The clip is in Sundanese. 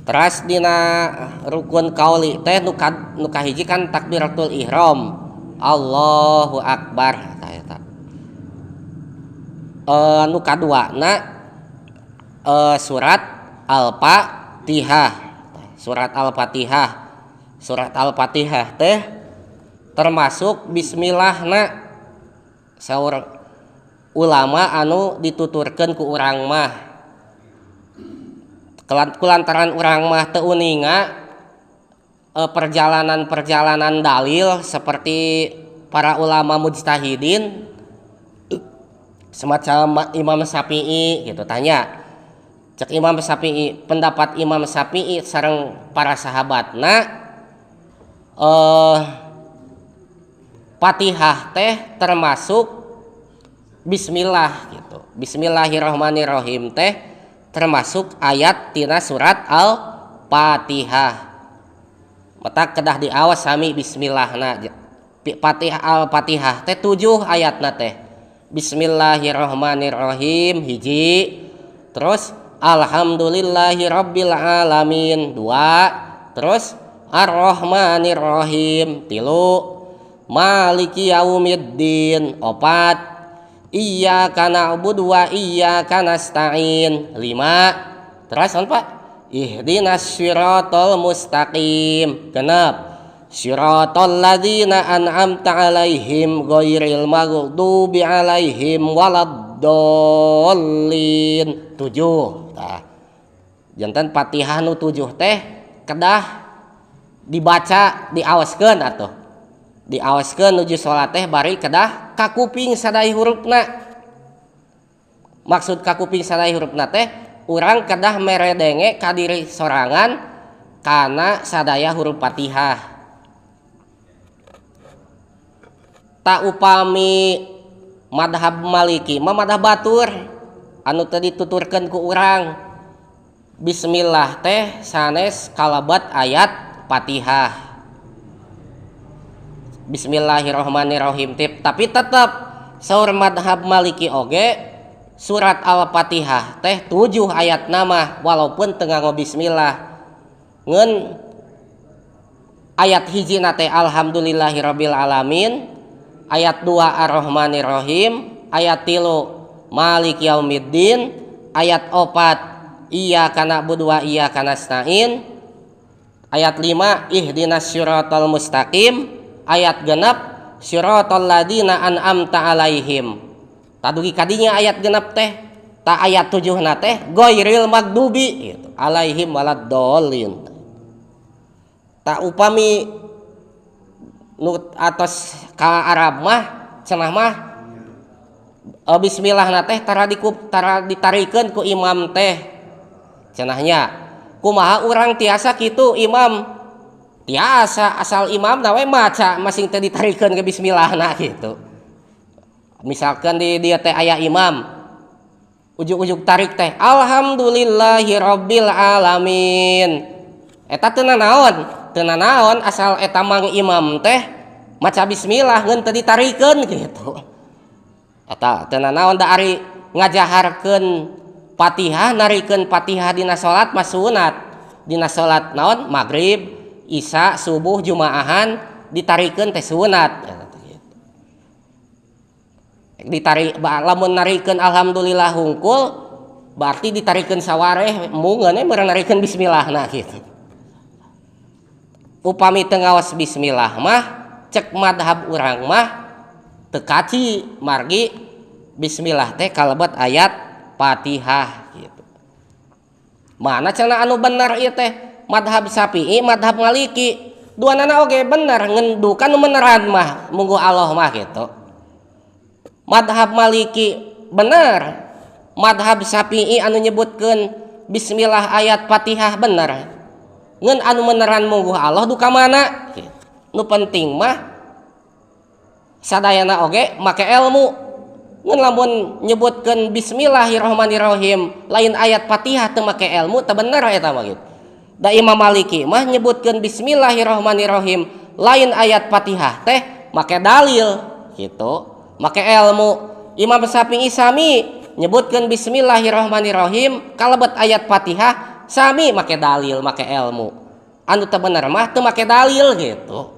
Teras dina rukun qauli teh nu kahiji kan takbiratul ihram. Allahu akbar tah eta. Nu kaduana surat Al-Fatihah. Surat Al-Fatihah. Surat Al-Fatihah teh termasuk bismillahna saur ulama anu dituturkeun ku urang mah. Kulantaran urang mah teu uninga perjalanan dalil seperti para ulama mujtahidin semacam Imam Syafi'i gitu. Tanya cek Imam Syafi'i, pendapat Imam Syafi'i sareng para sahabatna Fatihah teh termasuk bismillah gitu. Bismillahirrahmanirrahim teh termasuk ayat tina surat Al-Fatihah. Mata kedah diawas sami bismillahna. Fatihah Al-Fatihah teh 7 ayatna teh. Bismillahirrahmanirrahim hiji. Terus alhamdulillahirabbil alamin 2. Terus ar-rahmanirrahim 3. Maliki yaumiddin 4. Iyyaka na'budu wa iyyaka nasta'in 5. Terus apa? Ihdinas siratal mustaqim 6. Siratal ladzina an'amta 'alaihim ghairil maghdubi 'alaihim waladdallin 7. Tah. Janten Fatihah nu 7 teh kedah dibaca diawaskeun atuh. Diawaskeun nuju salat teh bari kedah kakuping sadaya hurufna. Maksud kakuping sadaya hurufna teh urang kedah meredenge ka diri sorangan kana sadaya huruf Fatihah. Ta upami madhab Maliki mah madhab batur anu teu dituturkeun ku urang. Bismillah teh sanes kalabat ayat Fatihah. Bismillahirrahmanirrahim tapi tetap saur madhab Maliki oge surat Al-Fatihah teh 7 ayat nama walaupun teu nganggo bismillah. Ngeun ayat hijina teh alhamdulillahirabbil alamin, ayat 2 ar-rahmanirrahim, ayat 3 maliki yaumiddin, ayat 4 iyyaka na'budu wa iyyaka nasta'in, ayat 5 ihdinas siratal mustaqim, ayat genep siratal ladzina an'amta 'alaihim. Tadugi kadinya ayat genep teh ta ayat 7 na teh ghairil maghdubi gitu. 'Alaihim waladdallin. Ta upami nu atos ka Arab mah cenah mah bismillah na teh tara ditarikeun ku imam teh cenahnya. Kumaha urang tiasa kitu imam? Tiasa asal imam na we maca masing teh ditarikeun ke bismillahna gitu. Misalkan di dia teh aya imam ujug-ujug tarik teh alhamdulillahirabbil alamin. Eta teu nanaon asal eta mang imam teh maca bismillah ngeun teu ditarikeun gitu. Eta teu nanaon da ari ngajaharkeun Fatihah narikeun Fatihah dina salat mah sunat. Dina salat naon maghrib, isya, subuh, jumaahan ditarikeun teh sunat. Ditarik lamun narikeun alhamdulillah hungkul berarti ditarikeun sawareh mungeun meureun narikeun bismillahna gitu. Upami teu ngaos bismillah mah cek madhab urang mah teu kaci margi bismillah teh kalebat ayat Fatihah gitu. Mana cenah anu bener ieu teh? Madhab Syafi'i, madhab Maliki, duanana oge bener ngendukan beneran mah munggu Allah mah gitu. Madhab Maliki bener, madhab Syafi'i anu nyebutkeun bismillah ayat Fatihah bener. Ngeun anu beneran munggu Allah duka mana? Gitu. Nu penting mah sadayana oge make ilmu. Ngeun lamun nyebutkeun bismillahirrahmanirrahim lain ayat Fatihah teu make ilmu teu bener eta mah gitu. Da Imam Maliki mah nyebutkeun bismillahirrahmanirrahim lain ayat Fatihah teh make dalil gitu, make ilmu. Imam Syafi'i sami nyebutkeun bismillahirrahmanirrahim kalebet ayat Fatihah sami make dalil make ilmu anu teu bener mah teu make dalil gitu.